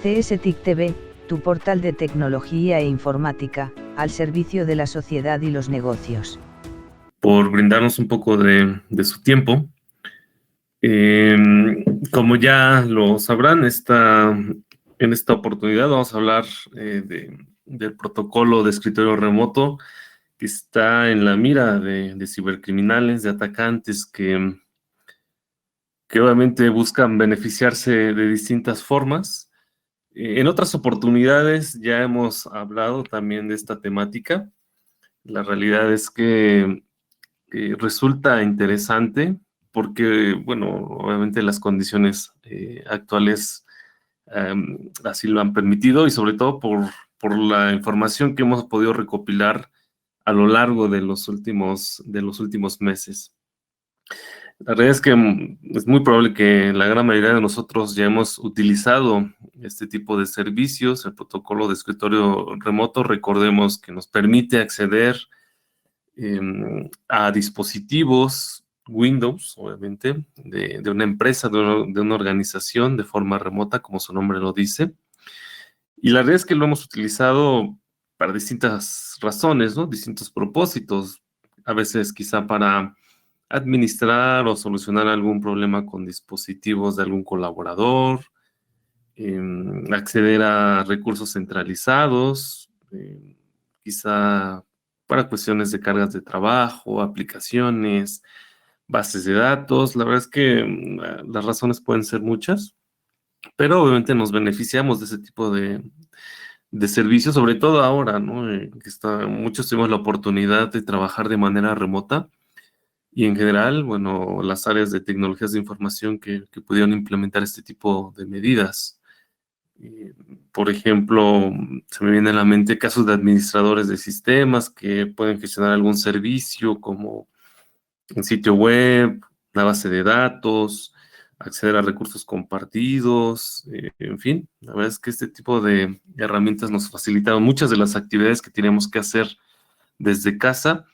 CSTIC TV, tu portal de tecnología e informática, al servicio de la sociedad y los negocios. Por brindarnos un poco de su tiempo. Como ya lo sabrán, en esta oportunidad vamos a hablar del protocolo de escritorio remoto que está en la mira de cibercriminales, de atacantes que obviamente buscan beneficiarse de distintas formas. En otras oportunidades ya hemos hablado también de esta temática. La realidad es que resulta interesante porque, bueno, obviamente las condiciones actuales así lo han permitido y sobre todo por la información que hemos podido recopilar a lo largo de los últimos meses. La realidad es que es muy probable que la gran mayoría de nosotros ya hemos utilizado este tipo de servicios. El protocolo de escritorio remoto, recordemos que nos permite acceder a dispositivos Windows, obviamente, de una empresa, de una organización de forma remota, como su nombre lo dice. Y la realidad es que lo hemos utilizado para distintas razones, ¿no? Distintos propósitos. A veces quizá para administrar o solucionar algún problema con dispositivos de algún colaborador, acceder a recursos centralizados, quizá para cuestiones de cargas de trabajo, aplicaciones, bases de datos. La verdad es que las razones pueden ser muchas, pero obviamente nos beneficiamos de ese tipo de servicios, sobre todo ahora, ¿no? Muchos tenemos la oportunidad de trabajar de manera remota y en general, bueno, las áreas de tecnologías de información que pudieron implementar este tipo de medidas. Por ejemplo, se me viene a la mente casos de administradores de sistemas que pueden gestionar algún servicio como un sitio web, la base de datos, acceder a recursos compartidos, en fin. La verdad es que este tipo de herramientas nos facilitaron muchas de las actividades que teníamos que hacer desde casa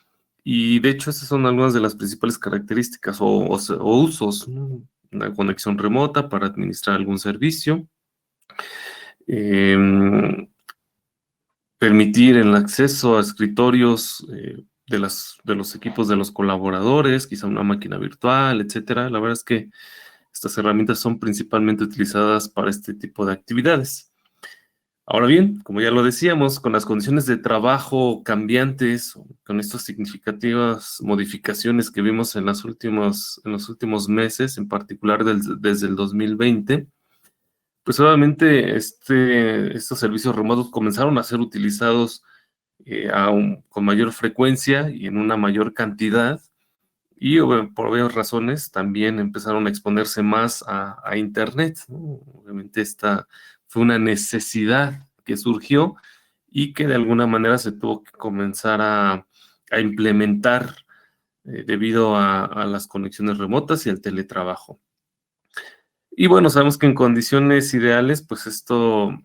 y de hecho esas son algunas de las principales características o usos, ¿no? Una conexión remota para administrar algún servicio. Permitir el acceso a escritorios de los equipos de los colaboradores, quizá una máquina virtual, etcétera. La verdad es que estas herramientas son principalmente utilizadas para este tipo de actividades. Ahora bien, como ya lo decíamos, con las condiciones de trabajo cambiantes, con estas significativas modificaciones que vimos en los últimos meses, en particular desde el 2020, pues obviamente estos servicios remotos comenzaron a ser utilizados con mayor frecuencia y en una mayor cantidad, y por varias razones también empezaron a exponerse más a Internet, ¿no? Obviamente esta fue una necesidad que surgió y que de alguna manera se tuvo que comenzar a implementar debido a las conexiones remotas y al teletrabajo. Y bueno, sabemos que en condiciones ideales, pues esto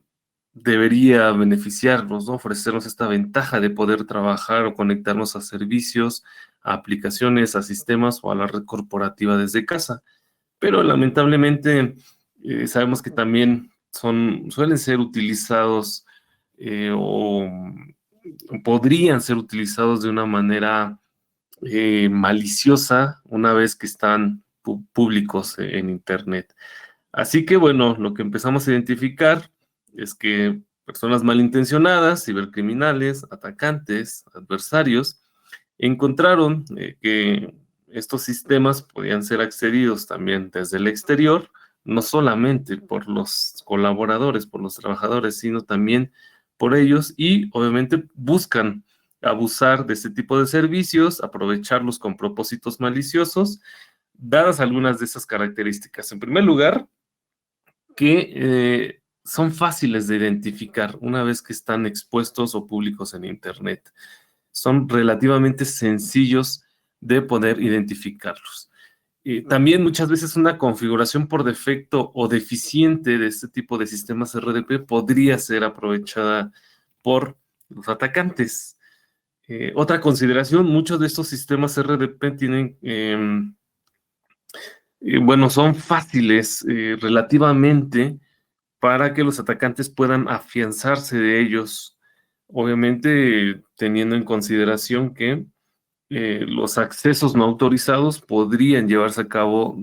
debería beneficiarnos, ¿no? Ofrecernos esta ventaja de poder trabajar o conectarnos a servicios, a aplicaciones, a sistemas o a la red corporativa desde casa. Pero lamentablemente sabemos que también suelen ser utilizados o podrían ser utilizados de una manera maliciosa una vez que están públicos en Internet. Así que, bueno, lo que empezamos a identificar es que personas malintencionadas, cibercriminales, atacantes, adversarios, encontraron que estos sistemas podían ser accedidos también desde el exterior, no solamente por los colaboradores, por los trabajadores, sino también por ellos y obviamente buscan abusar de este tipo de servicios, aprovecharlos con propósitos maliciosos, dadas algunas de esas características. En primer lugar, que son fáciles de identificar una vez que están expuestos o públicos en Internet. Son relativamente sencillos de poder identificarlos. También muchas veces una configuración por defecto o deficiente de este tipo de sistemas RDP podría ser aprovechada por los atacantes. Otra consideración, muchos de estos sistemas RDP tienen bueno, son fáciles relativamente para que los atacantes puedan afianzarse de ellos, obviamente teniendo en consideración que los accesos no autorizados podrían llevarse a cabo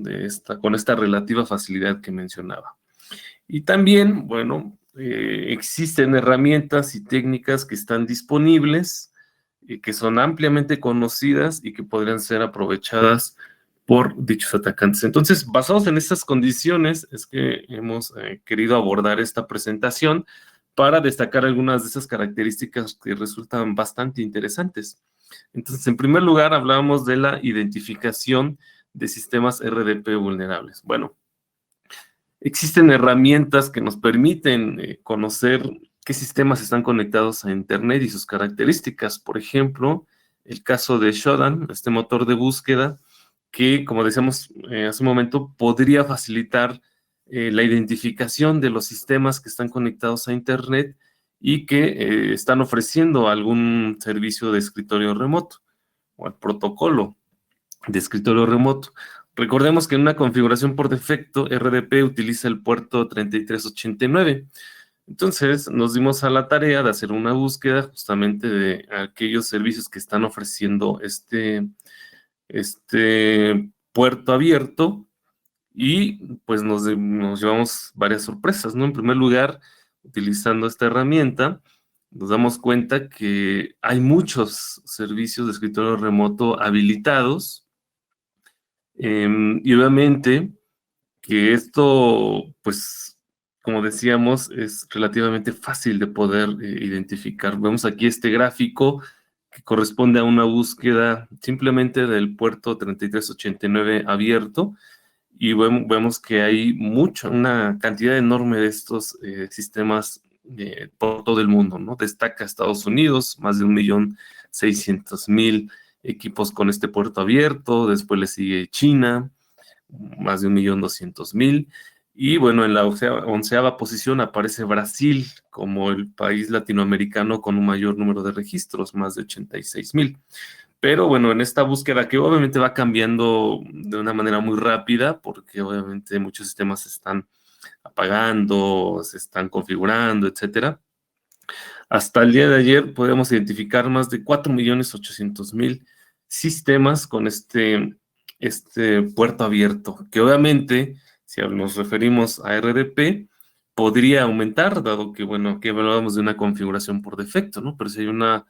con esta relativa facilidad que mencionaba. Y también, bueno, existen herramientas y técnicas que están disponibles, que son ampliamente conocidas y que podrían ser aprovechadas por dichos atacantes. Entonces, basados en estas condiciones, es que hemos querido abordar esta presentación para destacar algunas de esas características que resultan bastante interesantes. Entonces, en primer lugar, hablábamos de la identificación de sistemas RDP vulnerables. Bueno, existen herramientas que nos permiten conocer qué sistemas están conectados a Internet y sus características. Por ejemplo, el caso de Shodan, este motor de búsqueda, que, como decíamos hace un momento, podría facilitar la identificación de los sistemas que están conectados a Internet y que están ofreciendo algún servicio de escritorio remoto o el protocolo de escritorio remoto. Recordemos que en una configuración por defecto, RDP utiliza el puerto 3389. Entonces, nos dimos a la tarea de hacer una búsqueda justamente de aquellos servicios que están ofreciendo este puerto abierto y pues nos llevamos varias sorpresas, ¿no? En primer lugar, utilizando esta herramienta, nos damos cuenta que hay muchos servicios de escritorio remoto habilitados y obviamente que esto, pues, como decíamos, es relativamente fácil de poder identificar. Vemos aquí este gráfico que corresponde a una búsqueda simplemente del puerto 3389 abierto y vemos que hay una cantidad enorme de estos sistemas por todo el mundo, ¿no? Destaca Estados Unidos, más de 1.600.000 equipos con este puerto abierto, después le sigue China, más de 1.200.000, y bueno, en la onceava posición aparece Brasil como el país latinoamericano con un mayor número de registros, más de 86.000. Pero bueno, en esta búsqueda que obviamente va cambiando de una manera muy rápida, porque obviamente muchos sistemas se están apagando, se están configurando, etcétera. Hasta el día de ayer podemos identificar más de 4.800.000 sistemas con este puerto abierto, que obviamente, si nos referimos a RDP, podría aumentar, dado que, bueno, aquí hablábamos de una configuración por defecto, ¿no? Pero si hay una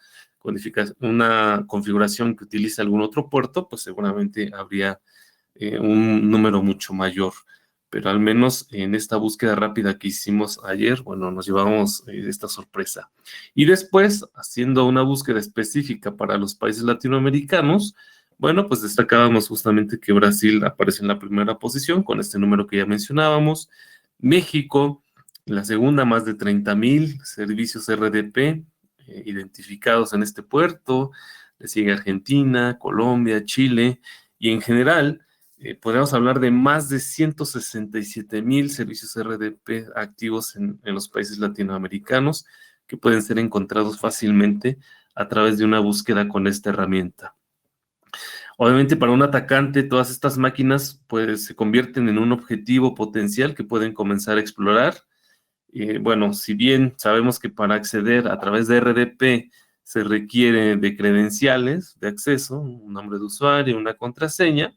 configuración que utiliza algún otro puerto, pues seguramente habría un número mucho mayor. Pero al menos en esta búsqueda rápida que hicimos ayer, bueno, nos llevamos esta sorpresa. Y después, haciendo una búsqueda específica para los países latinoamericanos, bueno, pues destacábamos justamente que Brasil aparece en la primera posición con este número que ya mencionábamos. México, la segunda, más de 30.000 servicios RDP identificados en este puerto. Le sigue Argentina, Colombia, Chile y en general podríamos hablar de más de 167.000 servicios RDP activos en los países latinoamericanos que pueden ser encontrados fácilmente a través de una búsqueda con esta herramienta. Obviamente para un atacante todas estas máquinas pues se convierten en un objetivo potencial que pueden comenzar a explorar. Bueno, si bien sabemos que para acceder a través de RDP se requiere de credenciales de acceso, un nombre de usuario, una contraseña,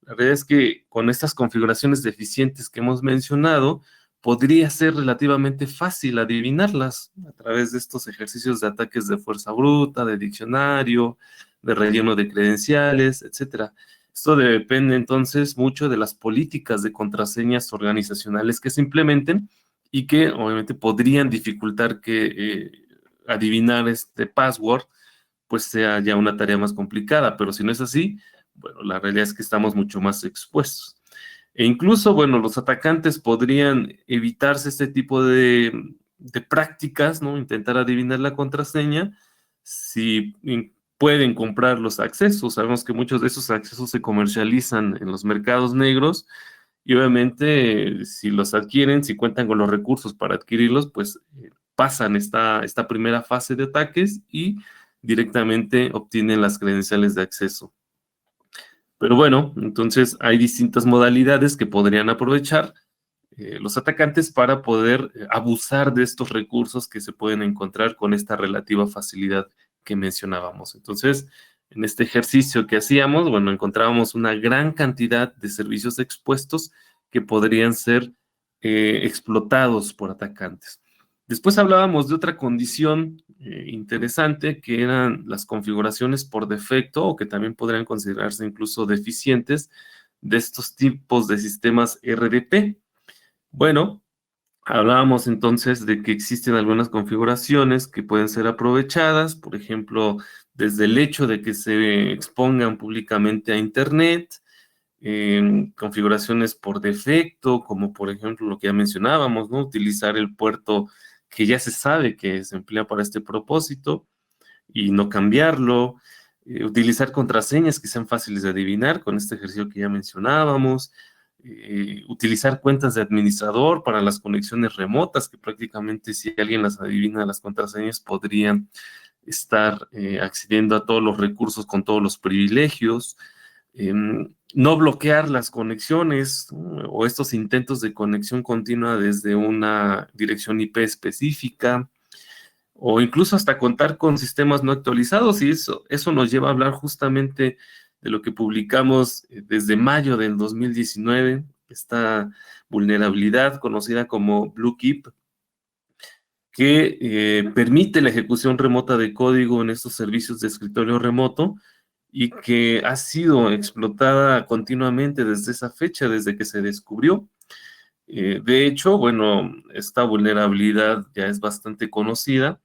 la realidad es que con estas configuraciones deficientes que hemos mencionado, podría ser relativamente fácil adivinarlas a través de estos ejercicios de ataques de fuerza bruta, de diccionario, de relleno de credenciales, etcétera. Esto depende entonces mucho de las políticas de contraseñas organizacionales que se implementen y que obviamente podrían dificultar que adivinar este password pues sea ya una tarea más complicada, pero si no es así, bueno, la realidad es que estamos mucho más expuestos. E incluso, bueno, los atacantes podrían evitarse este tipo de prácticas, ¿no? Intentar adivinar la contraseña si pueden comprar los accesos. Sabemos que muchos de esos accesos se comercializan en los mercados negros y obviamente si los adquieren, si cuentan con los recursos para adquirirlos, pues pasan esta primera fase de ataques y directamente obtienen las credenciales de acceso. Pero bueno, entonces hay distintas modalidades que podrían aprovechar los atacantes para poder abusar de estos recursos que se pueden encontrar con esta relativa facilidad que mencionábamos. Entonces, en este ejercicio que hacíamos, bueno, encontrábamos una gran cantidad de servicios expuestos que podrían ser explotados por atacantes. Después hablábamos de otra condición interesante, que eran las configuraciones por defecto, o que también podrían considerarse incluso deficientes, de estos tipos de sistemas RDP. Bueno, hablábamos entonces de que existen algunas configuraciones que pueden ser aprovechadas, por ejemplo, desde el hecho de que se expongan públicamente a Internet, configuraciones por defecto, como por ejemplo lo que ya mencionábamos, ¿no? Utilizar el puerto que ya se sabe que se emplea para este propósito y no cambiarlo, utilizar contraseñas que sean fáciles de adivinar con este ejercicio que ya mencionábamos, utilizar cuentas de administrador para las conexiones remotas, que prácticamente si alguien las adivina las contraseñas podrían estar accediendo a todos los recursos con todos los privilegios, no bloquear las conexiones, ¿no? O estos intentos de conexión continua desde una dirección IP específica, o incluso hasta contar con sistemas no actualizados, y eso nos lleva a hablar justamente de lo que publicamos desde mayo del 2019, esta vulnerabilidad conocida como BlueKeep, que permite la ejecución remota de código en estos servicios de escritorio remoto y que ha sido explotada continuamente desde esa fecha, desde que se descubrió. De hecho, bueno, esta vulnerabilidad ya es bastante conocida.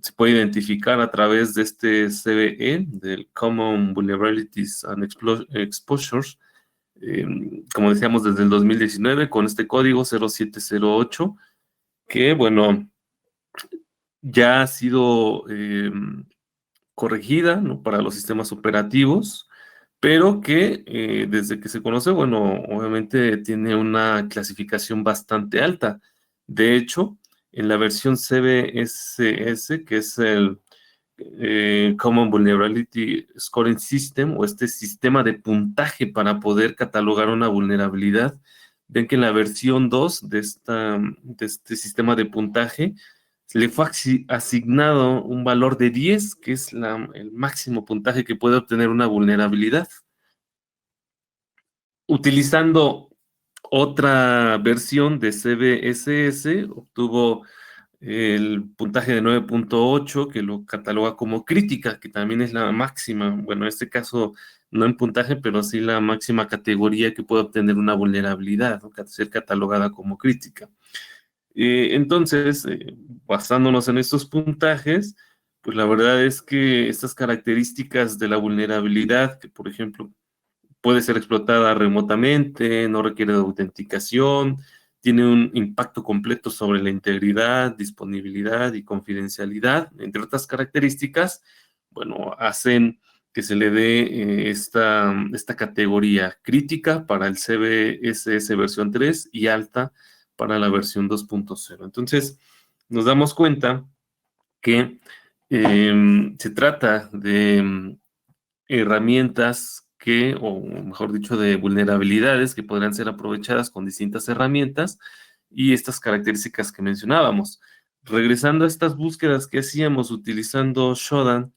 Se puede identificar a través de este CVE, del Common Vulnerabilities and Exposures, como decíamos, desde el 2019, con este código 0708, que, bueno, ya ha sido corregida, ¿no?, para los sistemas operativos, pero que desde que se conoce, bueno, obviamente tiene una clasificación bastante alta. De hecho, en la versión CVSS, que es el Common Vulnerability Scoring System, o este sistema de puntaje para poder catalogar una vulnerabilidad, ven que en la versión 2 de este sistema de puntaje le fue asignado un valor de 10, que es el máximo puntaje que puede obtener una vulnerabilidad. Utilizando otra versión de CVSS, obtuvo el puntaje de 9.8, que lo cataloga como crítica, que también es la máxima, bueno, en este caso no en puntaje, pero sí la máxima categoría que puede obtener una vulnerabilidad, ¿no?, ser catalogada como crítica. Entonces, basándonos en estos puntajes, pues la verdad es que estas características de la vulnerabilidad, que por ejemplo puede ser explotada remotamente, no requiere de autenticación, tiene un impacto completo sobre la integridad, disponibilidad y confidencialidad, entre otras características, bueno, hacen que se le dé esta categoría crítica para el CVSS versión 3 y alta para la versión 2.0. Entonces, nos damos cuenta que se trata de herramientas que, o mejor dicho, de vulnerabilidades que podrían ser aprovechadas con distintas herramientas y estas características que mencionábamos. Regresando a estas búsquedas que hacíamos utilizando Shodan,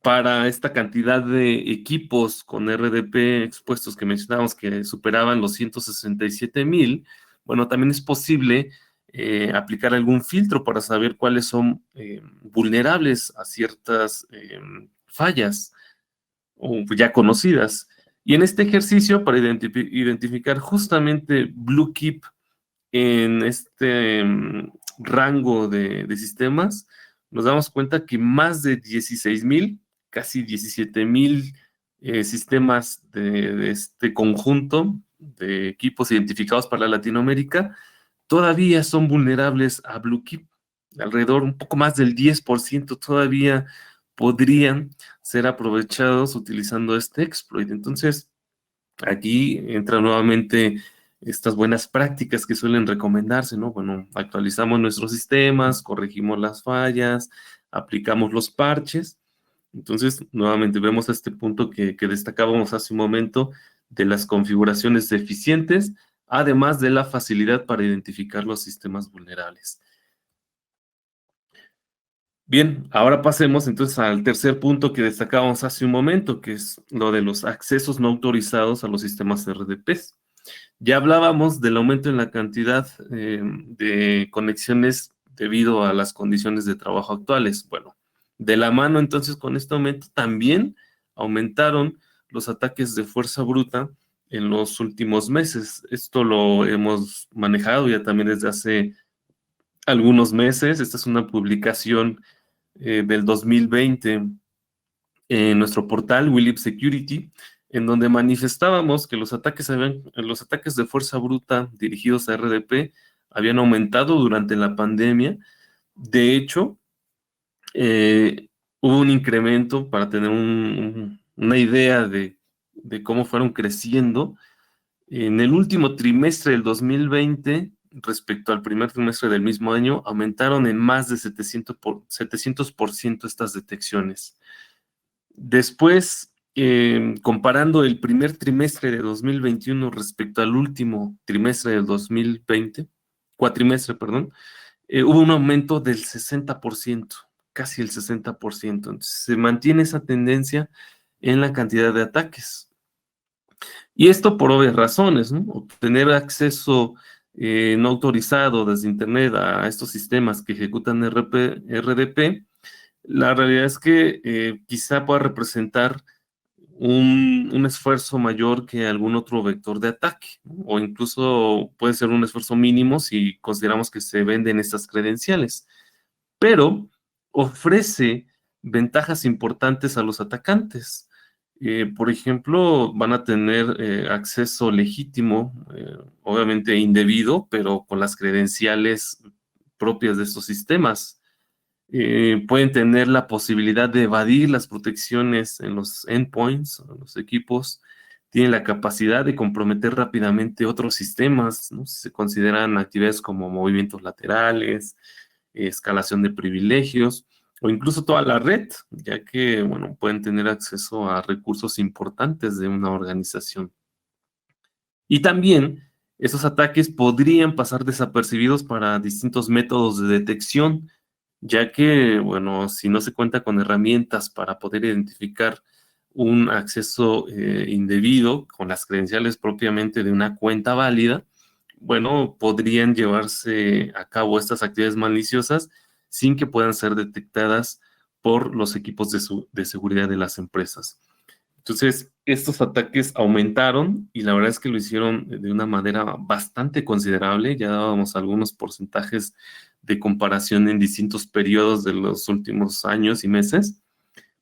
para esta cantidad de equipos con RDP expuestos que mencionábamos que superaban los 167,000, bueno, también es posible aplicar algún filtro para saber cuáles son vulnerables a ciertas fallas o ya conocidas. Y en este ejercicio, para identificar justamente BlueKeep en este rango de sistemas, nos damos cuenta que más de 16,000, casi 17,000 sistemas de este conjunto de equipos identificados para Latinoamérica todavía son vulnerables a BlueKeep. Alrededor, un poco más del 10% todavía podrían ser aprovechados utilizando este exploit. Entonces, aquí entra nuevamente estas buenas prácticas que suelen recomendarse, ¿no? Bueno, actualizamos nuestros sistemas, corregimos las fallas, aplicamos los parches. Entonces, nuevamente vemos este punto que destacábamos hace un momento de las configuraciones deficientes, además de la facilidad para identificar los sistemas vulnerables. Bien, ahora pasemos entonces al tercer punto que destacábamos hace un momento, que es lo de los accesos no autorizados a los sistemas RDPs. Ya hablábamos del aumento en la cantidad de conexiones debido a las condiciones de trabajo actuales. Bueno, de la mano entonces con este aumento también aumentaron los ataques de fuerza bruta en los últimos meses. Esto lo hemos manejado ya también desde hace algunos meses. Esta es una publicación del 2020 en nuestro portal Willip Security, en donde manifestábamos que los ataques de fuerza bruta dirigidos a RDP habían aumentado durante la pandemia. De hecho, hubo un incremento para tener una idea de cómo fueron creciendo. En el último trimestre del 2020, respecto al primer trimestre del mismo año, aumentaron en más de 700% estas detecciones. Después, comparando el primer trimestre de 2021 respecto al último trimestre del 2020, cuatrimestre, perdón, hubo un aumento del 60%, casi el 60%. Entonces, se mantiene esa tendencia en la cantidad de ataques. Y esto por obvias razones, ¿no? Obtener acceso no autorizado desde Internet a estos sistemas que ejecutan RDP, la realidad es que quizá pueda representar un esfuerzo mayor que algún otro vector de ataque, ¿no? O incluso puede ser un esfuerzo mínimo si consideramos que se venden estas credenciales, pero ofrece ventajas importantes a los atacantes. Por ejemplo, van a tener acceso legítimo, obviamente indebido, pero con las credenciales propias de estos sistemas. Pueden tener la posibilidad de evadir las protecciones en los endpoints, en los equipos. Tienen la capacidad de comprometer rápidamente otros sistemas, ¿no? Si se consideran actividades como movimientos laterales, escalación de privilegios o incluso toda la red, ya que, bueno, pueden tener acceso a recursos importantes de una organización. Y también esos ataques podrían pasar desapercibidos para distintos métodos de detección, ya que, bueno, si no se cuenta con herramientas para poder identificar un acceso indebido con las credenciales propiamente de una cuenta válida, bueno, podrían llevarse a cabo estas actividades maliciosas sin que puedan ser detectadas por los equipos de seguridad de las empresas. Entonces, estos ataques aumentaron y la verdad es que lo hicieron de una manera bastante considerable. Ya dábamos algunos porcentajes de comparación en distintos periodos de los últimos años y meses,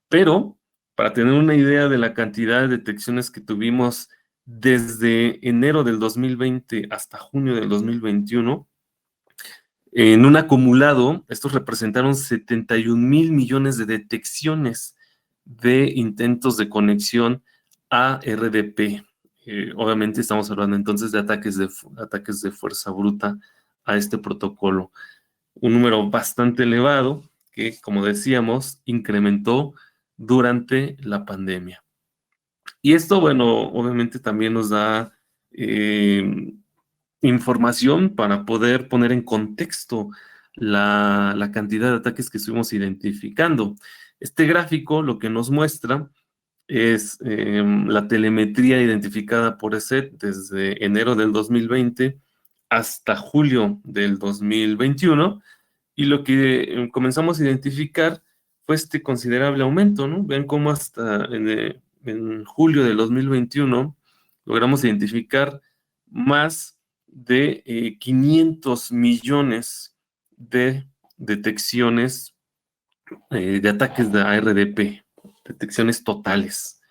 pero para tener una idea de la cantidad de detecciones que tuvimos desde enero del 2020 hasta junio del 2021, en un acumulado, estos representaron 71,000 millones de detecciones de intentos de conexión a RDP. Obviamente estamos hablando entonces de ataques de fuerza bruta a este protocolo. Un número bastante elevado que, como decíamos, incrementó durante la pandemia. Y esto, bueno, obviamente también nos da información para poder poner en contexto la cantidad de ataques que estuvimos identificando. Este gráfico lo que nos muestra es la telemetría identificada por ESET desde enero del 2020 hasta julio del 2021, y lo que comenzamos a identificar fue este considerable aumento, ¿no? Vean cómo hasta en julio del 2021 logramos identificar más de 500 millones de detecciones de ataques de RDP, detecciones totales,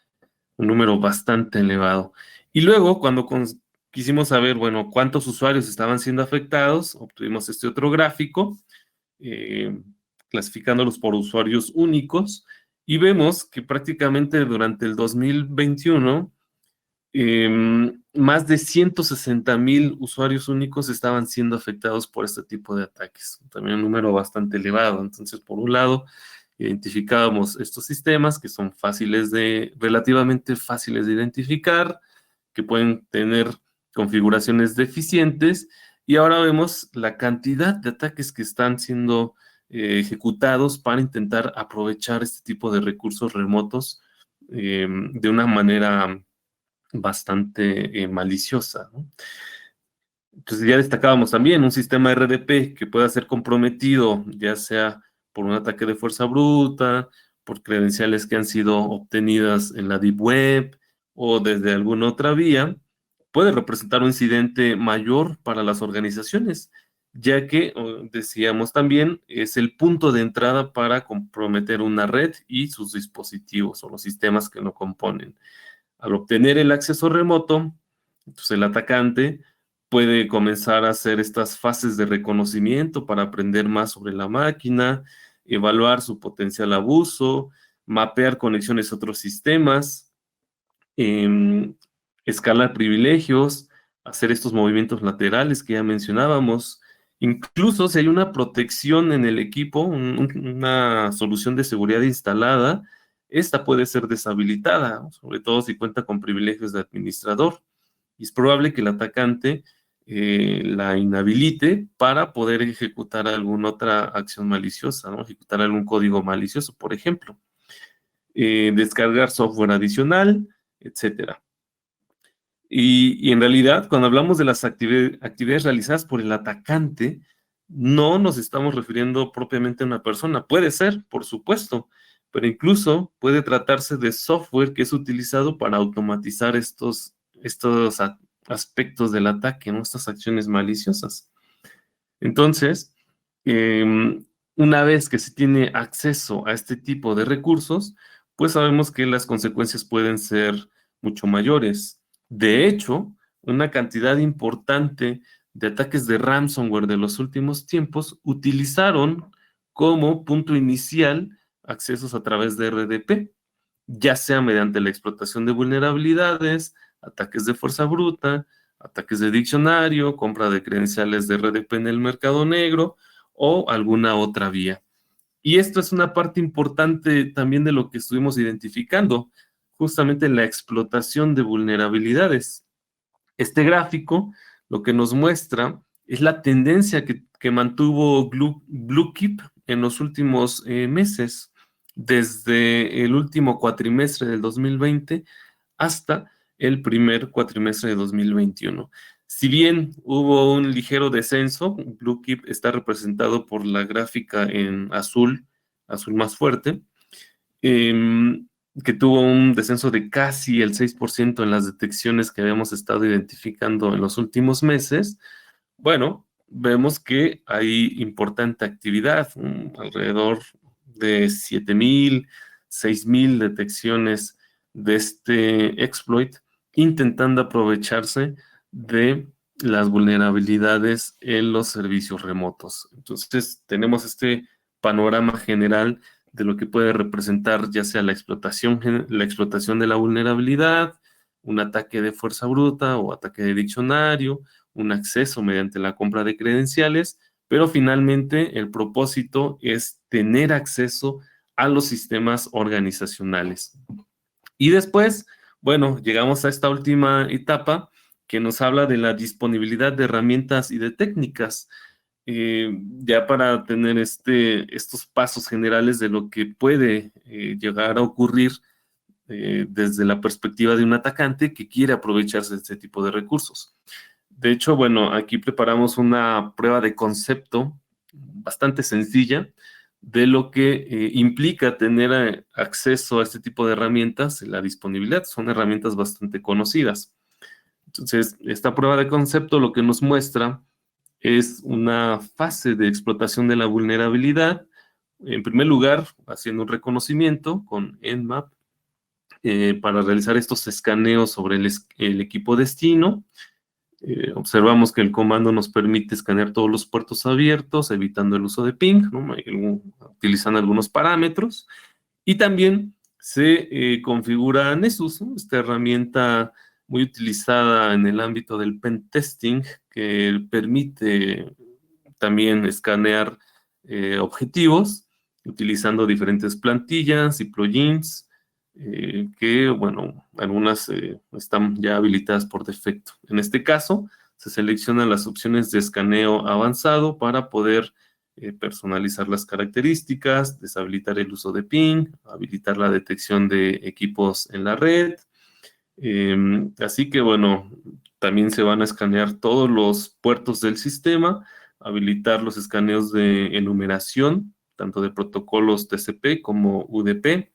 un número bastante elevado. Y luego, cuando quisimos saber, bueno, cuántos usuarios estaban siendo afectados, obtuvimos este otro gráfico, eh, clasificándolos por usuarios únicos, y vemos que prácticamente durante el 2021, más de 160,000 usuarios únicos estaban siendo afectados por este tipo de ataques. También un número bastante elevado. Entonces, por un lado, identificábamos estos sistemas que son relativamente fáciles de identificar, que pueden tener configuraciones deficientes, y ahora vemos la cantidad de ataques que están siendo ejecutados para intentar aprovechar este tipo de recursos remotos de una manera bastante maliciosa, ¿no? Entonces ya destacábamos también un sistema RDP que pueda ser comprometido, ya sea por un ataque de fuerza bruta, por credenciales que han sido obtenidas en la Deep Web o desde alguna otra vía, puede representar un incidente mayor para las organizaciones, ya que, decíamos también, es el punto de entrada para comprometer una red y sus dispositivos o los sistemas que lo componen. Al obtener el acceso remoto, entonces el atacante puede comenzar a hacer estas fases de reconocimiento para aprender más sobre la máquina, evaluar su potencial abuso, mapear conexiones a otros sistemas, em, escalar privilegios, hacer estos movimientos laterales que ya mencionábamos. Incluso si hay una protección en el equipo, una solución de seguridad instalada, esta puede ser deshabilitada, ¿no? Sobre todo si cuenta con privilegios de administrador. Y es probable que el atacante la inhabilite para poder ejecutar alguna otra acción maliciosa, ¿no? Ejecutar algún código malicioso, por ejemplo. Descargar software adicional, etcétera. Y en realidad, cuando hablamos de las actividades realizadas por el atacante, no nos estamos refiriendo propiamente a una persona. Puede ser, por supuesto, pero incluso puede tratarse de software que es utilizado para automatizar estos aspectos del ataque, ¿no? Estas acciones maliciosas. Entonces, una vez que se tiene acceso a este tipo de recursos, pues sabemos que las consecuencias pueden ser mucho mayores. De hecho, una cantidad importante de ataques de ransomware de los últimos tiempos utilizaron como punto inicial accesos a través de RDP, ya sea mediante la explotación de vulnerabilidades, ataques de fuerza bruta, ataques de diccionario, compra de credenciales de RDP en el mercado negro o alguna otra vía. Y esto es una parte importante también de lo que estuvimos identificando, justamente la explotación de vulnerabilidades. Este gráfico lo que nos muestra es la tendencia que mantuvo Bluekeep en los últimos meses, desde el último cuatrimestre del 2020 hasta el primer cuatrimestre de 2021. Si bien hubo un ligero descenso, Bluekeep está representado por la gráfica en azul, azul más fuerte, que tuvo un descenso de casi el 6% en las detecciones que habíamos estado identificando en los últimos meses. Bueno, vemos que hay importante actividad, alrededor de 7,000, 6,000 detecciones de este exploit, intentando aprovecharse de las vulnerabilidades en los servicios remotos. Entonces, tenemos este panorama general de lo que puede representar ya sea la explotación de la vulnerabilidad, un ataque de fuerza bruta o ataque de diccionario, un acceso mediante la compra de credenciales, pero finalmente el propósito es tener acceso a los sistemas organizacionales. Y después, bueno, llegamos a esta última etapa que nos habla de la disponibilidad de herramientas y de técnicas, ya para tener estos pasos generales de lo que puede llegar a ocurrir desde la perspectiva de un atacante que quiere aprovecharse de este tipo de recursos. De hecho, bueno, aquí preparamos una prueba de concepto bastante sencilla de lo que implica tener acceso a este tipo de herramientas, la disponibilidad. Son herramientas bastante conocidas. Entonces, esta prueba de concepto lo que nos muestra es una fase de explotación de la vulnerabilidad. En primer lugar, haciendo un reconocimiento con Nmap para realizar estos escaneos sobre el equipo destino. Observamos que el comando nos permite escanear todos los puertos abiertos, evitando el uso de ping, ¿no? Utilizando algunos parámetros. Y también se configura Nessus, ¿no? Esta herramienta muy utilizada en el ámbito del pen testing, que permite también escanear objetivos utilizando diferentes plantillas y plugins que, bueno, algunas están ya habilitadas por defecto. En este caso, se seleccionan las opciones de escaneo avanzado para poder personalizar las características, deshabilitar el uso de ping, habilitar la detección de equipos en la red. Así que, bueno, también se van a escanear todos los puertos del sistema, habilitar los escaneos de enumeración, tanto de protocolos TCP como UDP.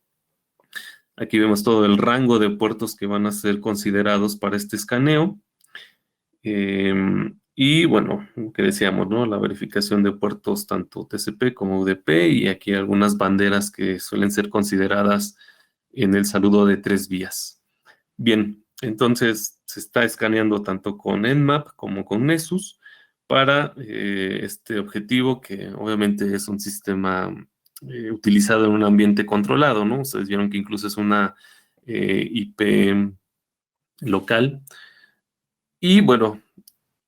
Aquí vemos todo el rango de puertos que van a ser considerados para este escaneo. Y bueno, que decíamos, ¿no? La verificación de puertos tanto TCP como UDP y aquí algunas banderas que suelen ser consideradas en el saludo de 3 vías. Bien, entonces se está escaneando tanto con Nmap como con Nessus para este objetivo que obviamente es un sistema utilizado en un ambiente controlado, ¿no? Ustedes vieron que incluso es una IP local. Y bueno,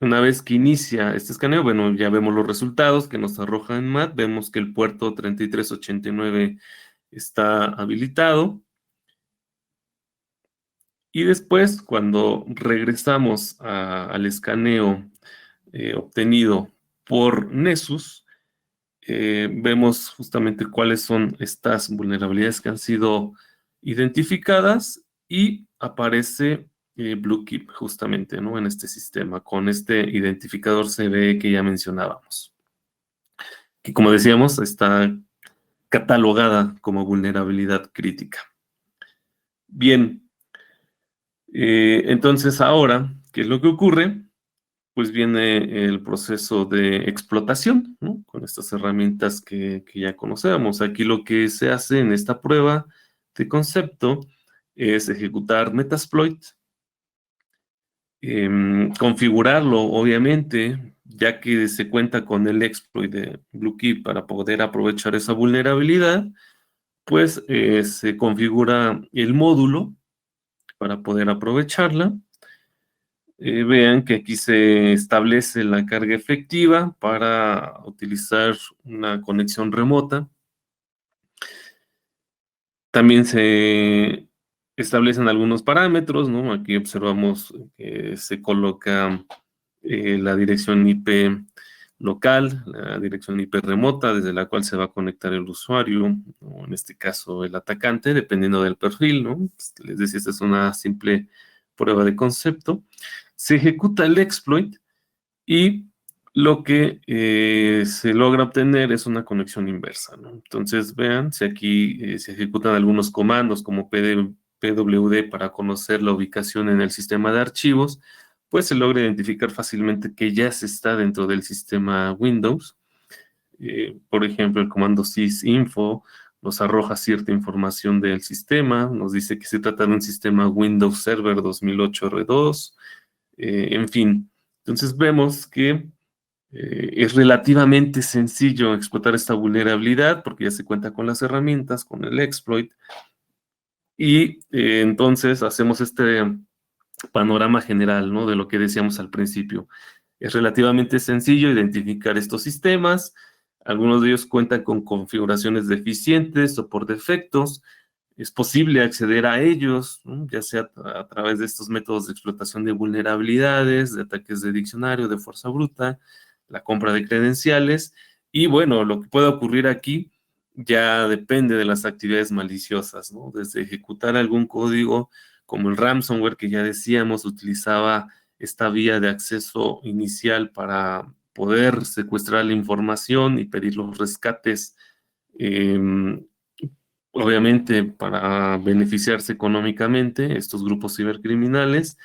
una vez que inicia este escaneo, bueno, ya vemos los resultados que nos arroja Nmap. Vemos que el puerto 3389 está habilitado. Y después, cuando regresamos al escaneo obtenido por Nessus, vemos justamente cuáles son estas vulnerabilidades que han sido identificadas y aparece BlueKeep justamente, ¿no? En este sistema, con este identificador CVE que ya mencionábamos, que como decíamos, está catalogada como vulnerabilidad crítica. Bien, entonces ahora, ¿qué es lo que ocurre? Pues viene el proceso de explotación, ¿no? Con estas herramientas que ya conocemos. Aquí lo que se hace en esta prueba de concepto es ejecutar Metasploit, configurarlo, obviamente, ya que se cuenta con el exploit de BlueKey para poder aprovechar esa vulnerabilidad, pues se configura el módulo para poder aprovecharla. Vean que aquí se establece la carga efectiva para utilizar una conexión remota. También se establecen algunos parámetros, ¿no? Aquí observamos que se coloca la dirección IP local, la dirección IP remota desde la cual se va a conectar el usuario, o en este caso el atacante, dependiendo del perfil, ¿no? Les decía, esta es una simple prueba de concepto. Se ejecuta el exploit y lo que se logra obtener es una conexión inversa, ¿no? Entonces, vean, si aquí se ejecutan algunos comandos como pwd para conocer la ubicación en el sistema de archivos, pues se logra identificar fácilmente que ya se está dentro del sistema Windows. Por ejemplo, el comando sysinfo nos arroja cierta información del sistema, nos dice que se trata de un sistema Windows Server 2008 R2, en fin. Entonces vemos que es relativamente sencillo explotar esta vulnerabilidad porque ya se cuenta con las herramientas, con el exploit, y entonces hacemos este panorama general, ¿no? De lo que decíamos al principio. Es relativamente sencillo identificar estos sistemas. Algunos de ellos cuentan con configuraciones deficientes o por defectos. Es posible acceder a ellos, ¿no? Ya sea a través de estos métodos de explotación de vulnerabilidades, de ataques de diccionario, de fuerza bruta, la compra de credenciales. Y bueno, lo que puede ocurrir aquí ya depende de las actividades maliciosas, ¿no? Desde ejecutar algún código como el ransomware que ya decíamos, utilizaba esta vía de acceso inicial para poder secuestrar la información y pedir los rescates, obviamente para beneficiarse económicamente, estos grupos cibercriminales,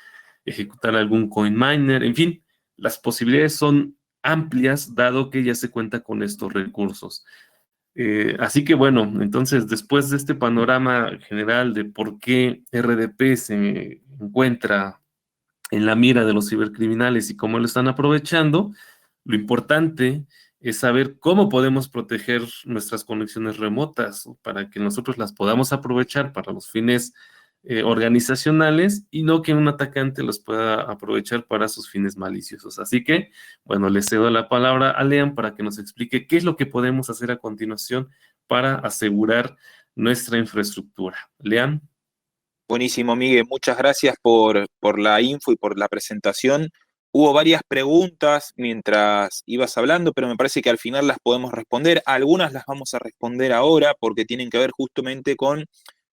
ejecutar algún coin miner, en fin, las posibilidades son amplias dado que ya se cuenta con estos recursos. Así que bueno, entonces después de este panorama general de por qué RDP se encuentra en la mira de los cibercriminales y cómo lo están aprovechando, lo importante es saber cómo podemos proteger nuestras conexiones remotas para que nosotros las podamos aprovechar para los fines organizacionales y no que un atacante los pueda aprovechar para sus fines maliciosos. Así que, bueno, le cedo la palabra a Lean para que nos explique qué es lo que podemos hacer a continuación para asegurar nuestra infraestructura. Lean. Buenísimo, Miguel. Muchas gracias por la info y por la presentación. Hubo varias preguntas mientras ibas hablando, pero me parece que al final las podemos responder. Algunas las vamos a responder ahora porque tienen que ver justamente con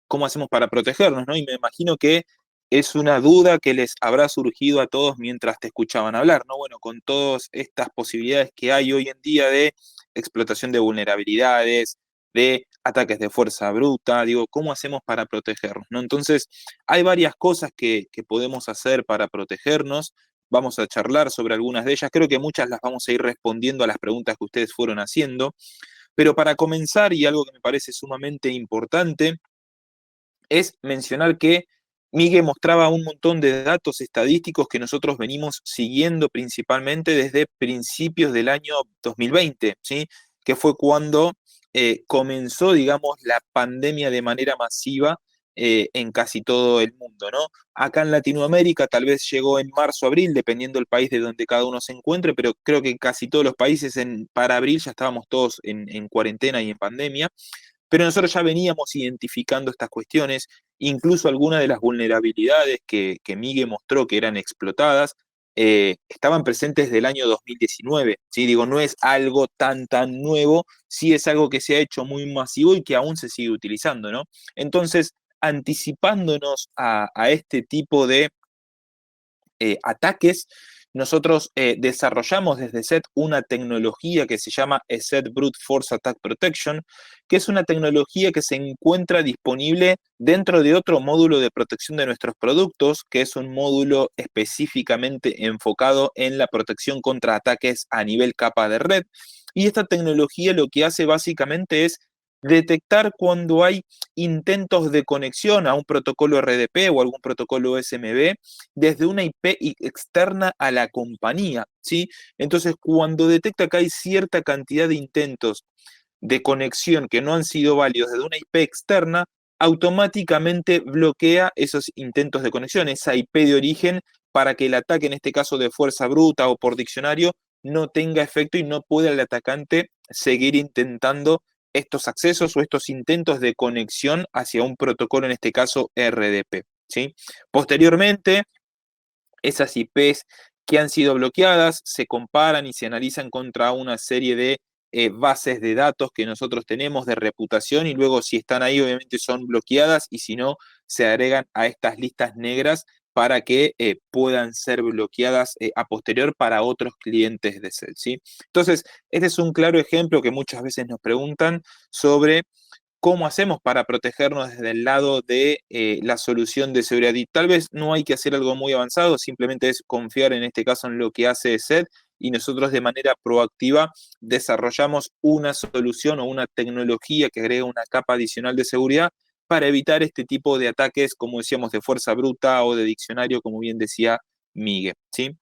cómo hacemos para protegernos, ¿no? Y me imagino que es una duda que les habrá surgido a todos mientras te escuchaban hablar, ¿no? Bueno, con todas estas posibilidades que hay hoy en día de explotación de vulnerabilidades, de ataques de fuerza bruta, digo, ¿cómo hacemos para protegernos, ¿no? Entonces, hay varias cosas que podemos hacer para protegernos. Vamos a charlar sobre algunas de ellas. Creo que muchas las vamos a ir respondiendo a las preguntas que ustedes fueron haciendo. Pero para comenzar, y algo que me parece sumamente importante, es mencionar que Miguel mostraba un montón de datos estadísticos que nosotros venimos siguiendo principalmente desde principios del año 2020, ¿sí? Que fue cuando comenzó, digamos, la pandemia de manera masiva en casi todo el mundo, ¿no? Acá en Latinoamérica tal vez llegó en marzo, abril, dependiendo del país de donde cada uno se encuentre, pero creo que en casi todos los países para abril ya estábamos todos en cuarentena y en pandemia. Pero nosotros ya veníamos identificando estas cuestiones, incluso algunas de las vulnerabilidades que Miguel mostró que eran explotadas, estaban presentes desde el año 2019. ¿Sí? Digo, no es algo tan nuevo, sí es algo que se ha hecho muy masivo y que aún se sigue utilizando, ¿no? Entonces, anticipándonos a este tipo de ataques, nosotros desarrollamos desde SET una tecnología que se llama SET Brute Force Attack Protection, que es una tecnología que se encuentra disponible dentro de otro módulo de protección de nuestros productos, que es un módulo específicamente enfocado en la protección contra ataques a nivel capa de red. Y esta tecnología lo que hace básicamente es detectar cuando hay intentos de conexión a un protocolo RDP o algún protocolo SMB desde una IP externa a la compañía, ¿sí? Entonces, cuando detecta que hay cierta cantidad de intentos de conexión que no han sido válidos desde una IP externa, automáticamente bloquea esos intentos de conexión, esa IP de origen, para que el ataque, en este caso de fuerza bruta o por diccionario, no tenga efecto y no pueda el atacante seguir intentando estos accesos o estos intentos de conexión hacia un protocolo, en este caso RDP, ¿sí? Posteriormente, esas IPs que han sido bloqueadas se comparan y se analizan contra una serie de bases de datos que nosotros tenemos de reputación y luego si están ahí obviamente son bloqueadas y si no se agregan a estas listas negras para que puedan ser bloqueadas a posterior para otros clientes de Cell, ¿sí? Entonces, este es un claro ejemplo que muchas veces nos preguntan sobre cómo hacemos para protegernos desde el lado de la solución de seguridad. Y tal vez no hay que hacer algo muy avanzado, simplemente es confiar en este caso en lo que hace SET y nosotros de manera proactiva desarrollamos una solución o una tecnología que agrega una capa adicional de seguridad para evitar este tipo de ataques, como decíamos, de fuerza bruta o de diccionario, como bien decía Miguel, ¿sí?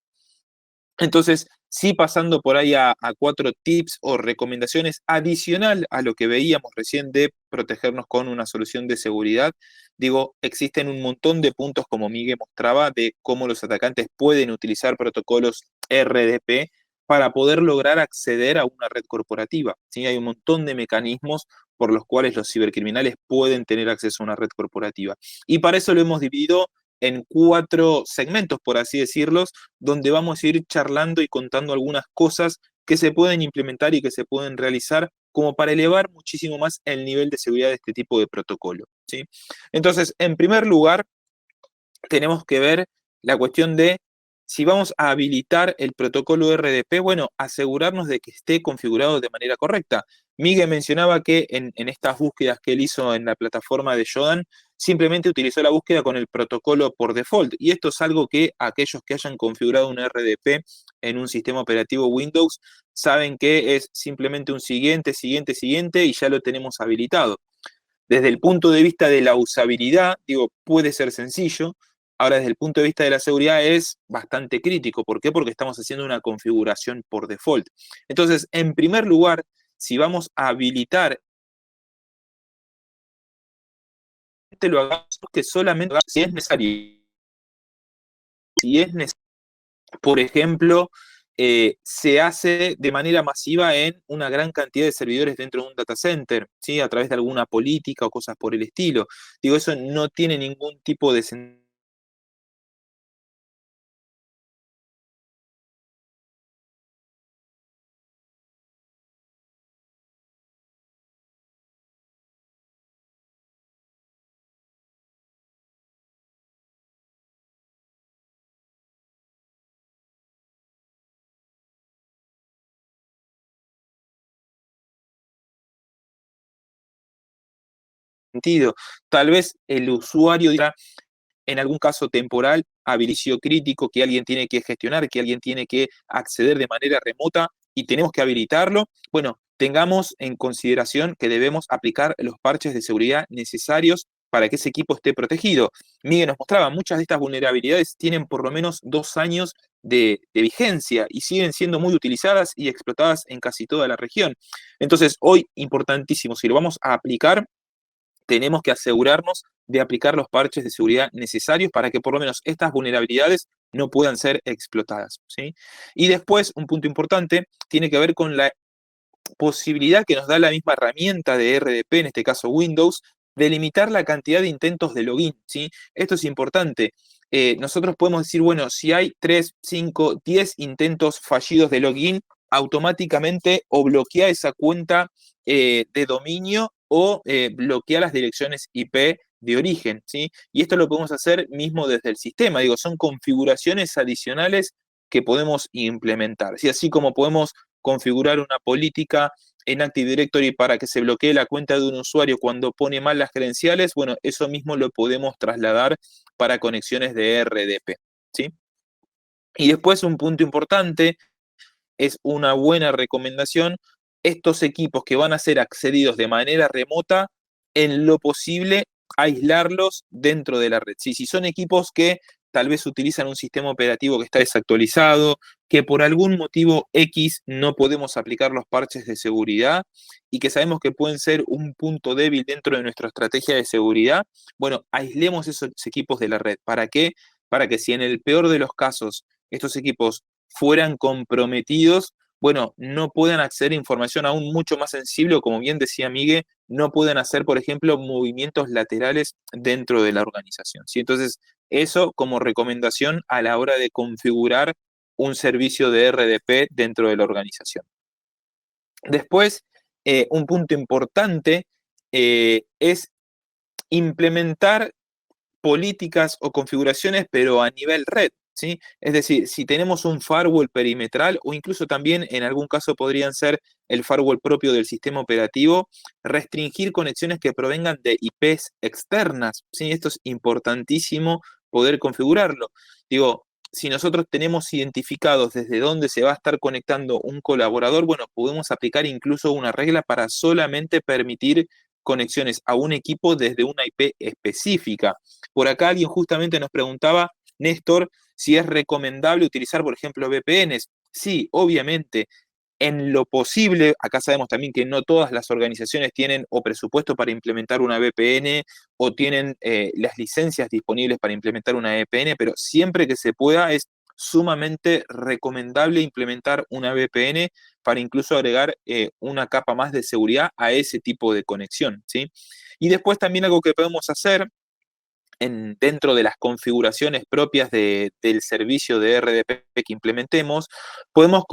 Entonces, sí pasando por ahí a cuatro tips o recomendaciones adicional a lo que veíamos recién de protegernos con una solución de seguridad, digo, existen un montón de puntos, como Miguel mostraba, de cómo los atacantes pueden utilizar protocolos RDP para poder lograr acceder a una red corporativa. ¿Sí? Hay un montón de mecanismos por los cuales los cibercriminales pueden tener acceso a una red corporativa. Y para eso lo hemos dividido en cuatro segmentos, por así decirlos, donde vamos a ir charlando y contando algunas cosas que se pueden implementar y que se pueden realizar como para elevar muchísimo más el nivel de seguridad de este tipo de protocolo, ¿sí? Entonces, en primer lugar, tenemos que ver la cuestión de si vamos a habilitar el protocolo RDP, bueno, asegurarnos de que esté configurado de manera correcta. Miguel mencionaba que en estas búsquedas que él hizo en la plataforma de Shodan, simplemente utilizó la búsqueda con el protocolo por default. Y esto es algo que aquellos que hayan configurado un RDP en un sistema operativo Windows saben que es simplemente un siguiente, y ya lo tenemos habilitado. Desde el punto de vista de la usabilidad, digo, puede ser sencillo. Ahora, desde el punto de vista de la seguridad es bastante crítico. ¿Por qué? Porque estamos haciendo una configuración por default. Entonces, en primer lugar, si vamos a habilitar, lo hagamos que solamente si es necesario. Si es necesario, por ejemplo, se hace de manera masiva en una gran cantidad de servidores dentro de un data center, ¿sí? A través de alguna política o cosas por el estilo. Digo, eso no tiene ningún tipo de sentido. Tal vez el usuario dirá, en algún caso temporal, habilitación crítico que alguien tiene que gestionar, que alguien tiene que acceder de manera remota y tenemos que habilitarlo. Bueno, tengamos en consideración que debemos aplicar los parches de seguridad necesarios para que ese equipo esté protegido. Miguel nos mostraba, muchas de estas vulnerabilidades tienen por lo menos 2 años de vigencia y siguen siendo muy utilizadas y explotadas en casi toda la región. Entonces, hoy, importantísimo, si lo vamos a aplicar, tenemos que asegurarnos de aplicar los parches de seguridad necesarios para que por lo menos estas vulnerabilidades no puedan ser explotadas, ¿sí? Y después, un punto importante, tiene que ver con la posibilidad que nos da la misma herramienta de RDP, en este caso Windows, de limitar la cantidad de intentos de login, ¿sí? Esto es importante. Nosotros podemos decir, bueno, si hay 3, 5, 10 intentos fallidos de login, automáticamente o bloquea esa cuenta de dominio o bloquea las direcciones IP de origen, ¿sí? Y esto lo podemos hacer mismo desde el sistema. Digo, son configuraciones adicionales que podemos implementar, ¿sí? Así como podemos configurar una política en Active Directory para que se bloquee la cuenta de un usuario cuando pone mal las credenciales, bueno, eso mismo lo podemos trasladar para conexiones de RDP, ¿sí? Y después un punto importante, es una buena recomendación, estos equipos que van a ser accedidos de manera remota, en lo posible, aislarlos dentro de la red. Si son equipos que tal vez utilizan un sistema operativo que está desactualizado, que por algún motivo X no podemos aplicar los parches de seguridad y que sabemos que pueden ser un punto débil dentro de nuestra estrategia de seguridad, bueno, aislemos esos equipos de la red. ¿Para qué? Para que si en el peor de los casos estos equipos fueran comprometidos, bueno, no puedan acceder a información aún mucho más sensible o, como bien decía Miguel, no pueden hacer, por ejemplo, movimientos laterales dentro de la organización, ¿sí? Entonces, eso como recomendación a la hora de configurar un servicio de RDP dentro de la organización. Después, un punto importante es implementar políticas o configuraciones, pero a nivel red, ¿sí? Es decir, si tenemos un firewall perimetral o incluso también en algún caso podrían ser el firewall propio del sistema operativo, restringir conexiones que provengan de IPs externas, ¿sí? Esto es importantísimo poder configurarlo. Digo, si nosotros tenemos identificados desde dónde se va a estar conectando un colaborador, bueno, podemos aplicar incluso una regla para solamente permitir conexiones a un equipo desde una IP específica. Por acá alguien justamente nos preguntaba, Néstor, si es recomendable utilizar, por ejemplo, VPNs. Sí, obviamente, en lo posible, acá sabemos también que no todas las organizaciones tienen o presupuesto para implementar una VPN o tienen las licencias disponibles para implementar una VPN, pero siempre que se pueda es sumamente recomendable implementar una VPN para incluso agregar una capa más de seguridad a ese tipo de conexión, ¿sí? Y después también algo que podemos hacer dentro de las configuraciones propias del servicio de RDP que implementemos, podemos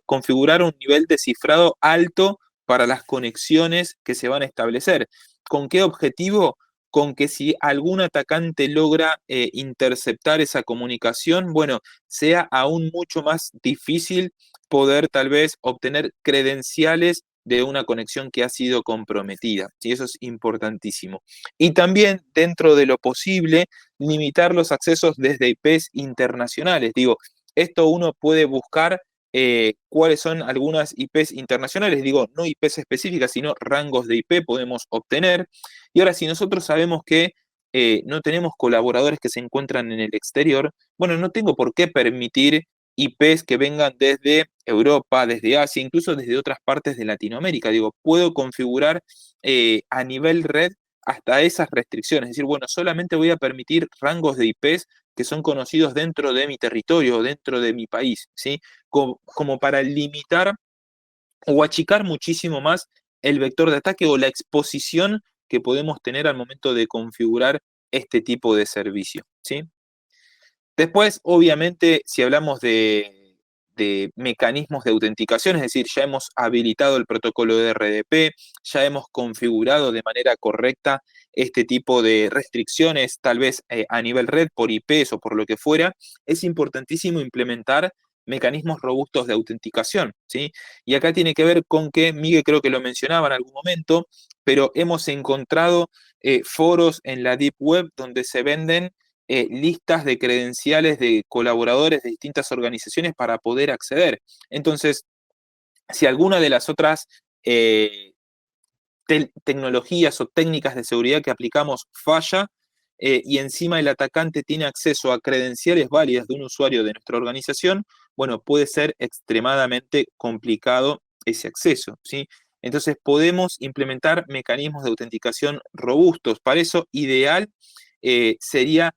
configurar un nivel de cifrado alto para las conexiones que se van a establecer. ¿Con qué objetivo? Con que si algún atacante logra interceptar esa comunicación, bueno, sea aún mucho más difícil poder tal vez obtener credenciales de una conexión que ha sido comprometida. ¿Sí? Eso es importantísimo. Y también, dentro de lo posible, limitar los accesos desde IPs internacionales. Digo, esto uno puede buscar cuáles son algunas IPs internacionales, digo, no IPs específicas, sino rangos de IP podemos obtener. Y ahora, si nosotros sabemos que no tenemos colaboradores que se encuentran en el exterior, bueno, no tengo por qué permitir IPs que vengan desde Europa, desde Asia, incluso desde otras partes de Latinoamérica. Digo, puedo configurar a nivel red hasta esas restricciones. Es decir, bueno, solamente voy a permitir rangos de IPs que son conocidos dentro de mi territorio, dentro de mi país, ¿sí? Como para limitar o achicar muchísimo más el vector de ataque o la exposición que podemos tener al momento de configurar este tipo de servicio, ¿sí? Después, obviamente, si hablamos de mecanismos de autenticación, es decir, ya hemos habilitado el protocolo de RDP, ya hemos configurado de manera correcta este tipo de restricciones, tal vez a nivel red, por IPs o por lo que fuera, es importantísimo implementar mecanismos robustos de autenticación, ¿sí? Y acá tiene que ver con que, Miguel creo que lo mencionaba en algún momento, pero hemos encontrado foros en la Deep Web donde se venden listas de credenciales de colaboradores de distintas organizaciones para poder acceder. Entonces, si alguna de las otras tecnologías o técnicas de seguridad que aplicamos falla, y encima el atacante tiene acceso a credenciales válidas de un usuario de nuestra organización, bueno, puede ser extremadamente complicado ese acceso, ¿sí? Entonces podemos implementar mecanismos de autenticación robustos. Para eso, ideal sería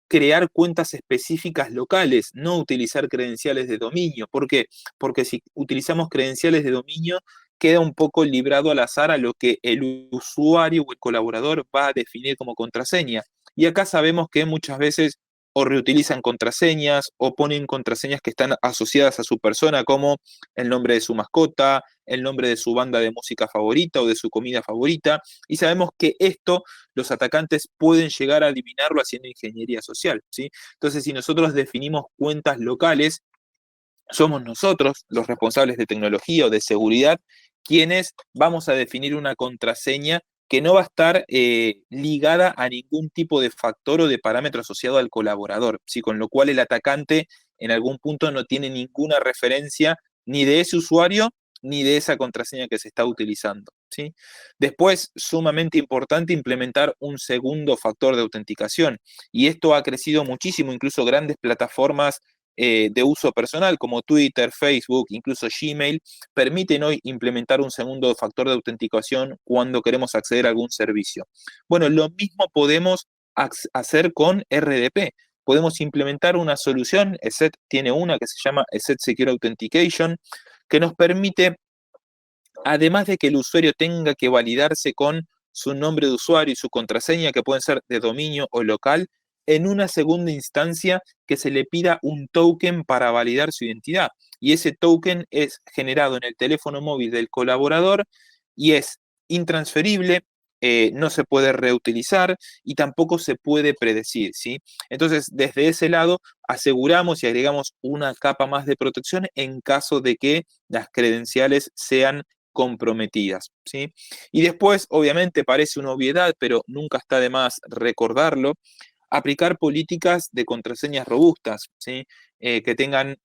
crear cuentas específicas locales, no utilizar credenciales de dominio. ¿Por qué? Porque si utilizamos credenciales de dominio, queda un poco librado al azar a lo que el usuario o el colaborador va a definir como contraseña. Y acá sabemos que muchas veces o reutilizan contraseñas o ponen contraseñas que están asociadas a su persona, como el nombre de su mascota, el nombre de su banda de música favorita o de su comida favorita. Y sabemos que esto los atacantes pueden llegar a adivinarlo haciendo ingeniería social, ¿sí? Entonces, si nosotros definimos cuentas locales, somos nosotros, los responsables de tecnología o de seguridad, quienes vamos a definir una contraseña que no va a estar ligada a ningún tipo de factor o de parámetro asociado al colaborador, ¿sí? Con lo cual el atacante en algún punto no tiene ninguna referencia ni de ese usuario ni de esa contraseña que se está utilizando, ¿sí? Después, sumamente importante implementar un segundo factor de autenticación, y esto ha crecido muchísimo, incluso grandes plataformas de uso personal como Twitter, Facebook, incluso Gmail, permiten hoy implementar un segundo factor de autenticación cuando queremos acceder a algún servicio. Bueno, lo mismo podemos hacer con RDP. Podemos implementar una solución, ESET tiene una que se llama ESET Secure Authentication, que nos permite, además de que el usuario tenga que validarse con su nombre de usuario y su contraseña, que pueden ser de dominio o local, en una segunda instancia que se le pida un token para validar su identidad. Y ese token es generado en el teléfono móvil del colaborador y es intransferible, no se puede reutilizar y tampoco se puede predecir, ¿sí? Entonces, desde ese lado, aseguramos y agregamos una capa más de protección en caso de que las credenciales sean comprometidas, ¿sí? Y después, obviamente, parece una obviedad, pero nunca está de más recordarlo, aplicar políticas de contraseñas robustas, ¿sí? Que tengan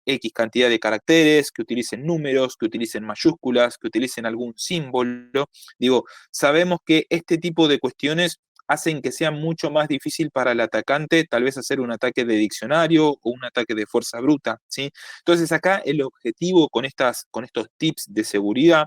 X cantidad de caracteres, que utilicen números, que utilicen mayúsculas, que utilicen algún símbolo. Digo, sabemos que este tipo de cuestiones hacen que sea mucho más difícil para el atacante tal vez hacer un ataque de diccionario o un ataque de fuerza bruta, ¿sí? Entonces acá el objetivo con estos tips de seguridad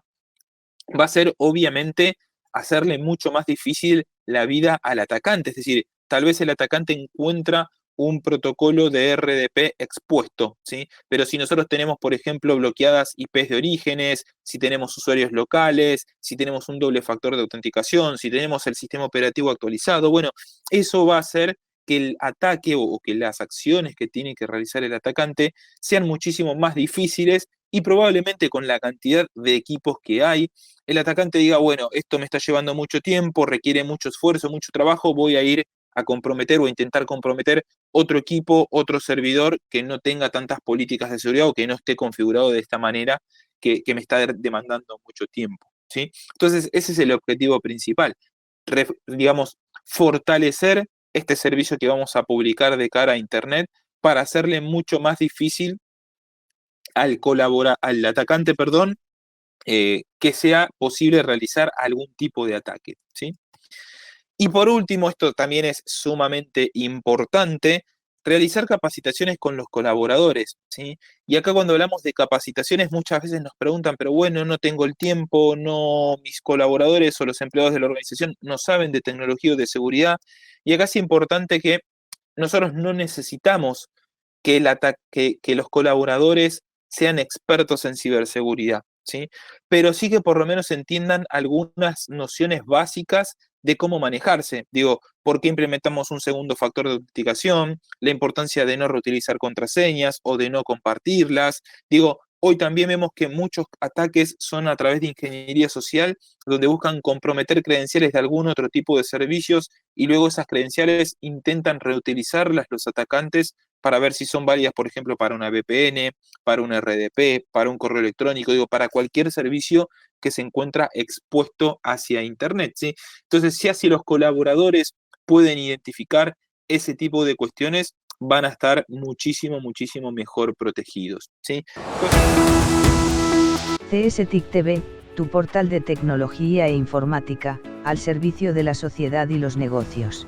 va a ser obviamente hacerle mucho más difícil la vida al atacante. Es decir, tal vez el atacante encuentra un protocolo de RDP expuesto, ¿sí? Pero si nosotros tenemos, por ejemplo, bloqueadas IPs de orígenes, si tenemos usuarios locales, si tenemos un doble factor de autenticación, si tenemos el sistema operativo actualizado, bueno, eso va a hacer que el ataque o que las acciones que tiene que realizar el atacante sean muchísimo más difíciles y probablemente con la cantidad de equipos que hay, el atacante diga, bueno, esto me está llevando mucho tiempo, requiere mucho esfuerzo, mucho trabajo, voy a ir a comprometer o a intentar comprometer otro equipo, otro servidor que no tenga tantas políticas de seguridad o que no esté configurado de esta manera que me está demandando mucho tiempo, ¿sí? Entonces, ese es el objetivo principal, digamos, fortalecer este servicio que vamos a publicar de cara a Internet para hacerle mucho más difícil al atacante, perdón, que sea posible realizar algún tipo de ataque, ¿sí? Y por último, esto también es sumamente importante, realizar capacitaciones con los colaboradores, ¿sí? Y acá cuando hablamos de capacitaciones muchas veces nos preguntan, pero bueno, no tengo el tiempo, no, mis colaboradores o los empleados de la organización no saben de tecnología o de seguridad. Y acá es importante que nosotros no necesitamos que los colaboradores sean expertos en ciberseguridad, ¿sí? Pero sí que por lo menos entiendan algunas nociones básicas de cómo manejarse. Digo, ¿por qué implementamos un segundo factor de autenticación? La importancia de no reutilizar contraseñas o de no compartirlas. Digo, hoy también vemos que muchos ataques son a través de ingeniería social, donde buscan comprometer credenciales de algún otro tipo de servicios y luego esas credenciales intentan reutilizarlas los atacantes para ver si son válidas, por ejemplo, para una VPN, para un RDP, para un correo electrónico, digo, para cualquier servicio que se encuentra expuesto hacia Internet, ¿sí? Entonces, si así los colaboradores pueden identificar ese tipo de cuestiones, van a estar muchísimo, muchísimo mejor protegidos, ¿sí? CSTIC TV, tu portal de tecnología e informática, al servicio de la sociedad y los negocios.